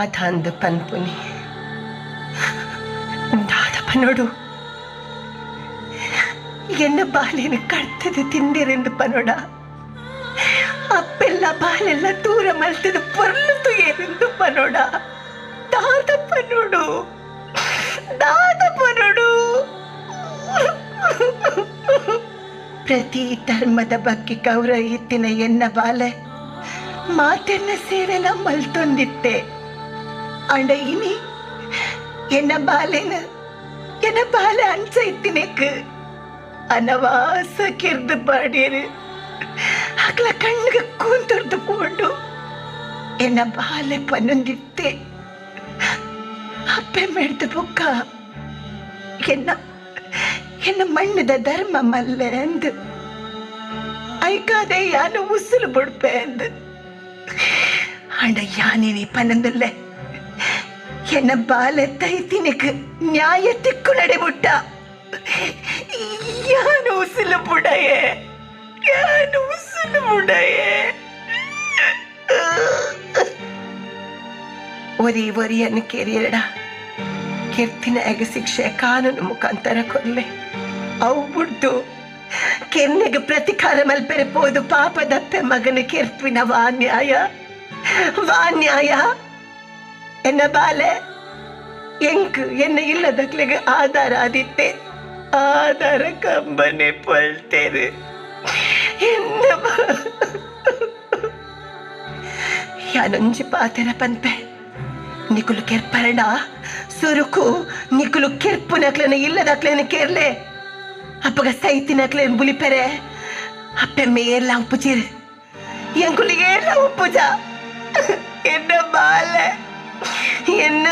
ದಾದ ಅಂದು ಪನ್ಪುನಿ ದಾದ ಪನೋಡು ಎನ್ನ ಬಾಲೆನ ಕಡ್ತದ ತಿಂದಿರೆಂದು ಪನೋಡ ಅಪ್ಪೆಲ್ಲ ಬಾಲೆಲ್ಲ ದೂರ ಮಲ್ತದ ಪೊರ್ಲತು ಏನೆಂದು ಪನೋಡ ದಾದ ಪನೋಡು ಪ್ರತಿ ಧರ್ಮದ ಬಗ್ಗೆ ಗೌರವ ಇತ್ತಿನ ಎನ್ನ ಬಾಲೆ ಮಾತೆನ್ನ ಸೇವೆಲ್ಲ ಮಲ್ತೊಂದಿತ್ತೆ ಅಂಡ ಇನಿ ಎನ್ನ ಬಾಲೆ ಅಂಚ ಇತ್ತಿನೆಕ್ ಅನವಾಸ ಕೆರ್ದು ಪಾಡೇರು ಅಕ್ಲ ಕಣ್ಣಿಗೆ ಕೂಂತೊಡ್ದು ಪೋಂಡು ಎನ್ನ ಬಾಲೆ ಪನ್ನೊಂದಿತ್ತೆ ಅಪ್ಪೆ ಮೆಡ್ದು ಬುಕ್ಕ ಎನ್ನ ಮಣ್ಣದ ಧರ್ಮ ಮಲ್ಲೆ ಅಂದು ಐಕಾದೆ ಯಾನು ಉಸುಲು ಬಿಡ್ಪೆ ಅಂದು ಅಂಡ ಯಾನೇನಿ ಪನ್ನೊಂದುಲ್ಲೆ ಎನ್ನ ಬಾಲೆ ತೈತಿನಿಕ್ ನ್ಯಾಯ ತಿಕ್ಕು ನಡೆಬುಟ್ಟ ಯಾನು ಉಸುಲು ಬುಡಯೇ ಒರಿಯನ್ನು ಕೆರಿಯರಡ ಕೆರ್ತಿನ ಶಿಕ್ಷೆ ಕಾನೂನು ಮುಖಾಂತರ ಕೊಲ್ಲೆ ಅವು ಬಿಡ್ದು ಕೆನ್ನೆಗೆ ಪ್ರತಿಕಾರ ಮಲ್ಪೆರೆ ಪೋದು ಪಾಪದಪ್ಪೆ ಮಗನ ಕೆರ್ಪಿನ ವಾನ್ಯಾಯ ಎನ್ನ ಬಾಲೆ ಎಂಕ್ ಎನ್ನ ಇಲ್ಲದಕ್ಲೆಗೆ ಆಧಾರ ಆದಿತ್ತೆ ಆಧಾರ ಕಂಬನೆ ಪಳ್ತೇರು ಯಾನೊಂಜಿ ಪಾತೆರ ಪನ್ಪೆ ನಿಕುಲು ಕೆರ್ಪರಡ ಸುರುಕು ನಿಕುಲು ಕೆರ್ಪು ನಕ್ಲೇನ ಇಲ್ಲದಕ್ಲೇನ ಕೇರ್ಲೆ ಅಪ್ಪಗ ಸೈತಿ ನಕ್ಲೇನ ಬುಲಿಪೆರೆ ಅಪ್ಪೆ ಮೇಲ ಉಪ್ಪುಚಿರು ಎಂಕುಲಿಗೆ ಎಲ್ಲ ಉಪ್ಪುಜ ಎನ್ನ ಬಾಲೆ ಎನ್ನ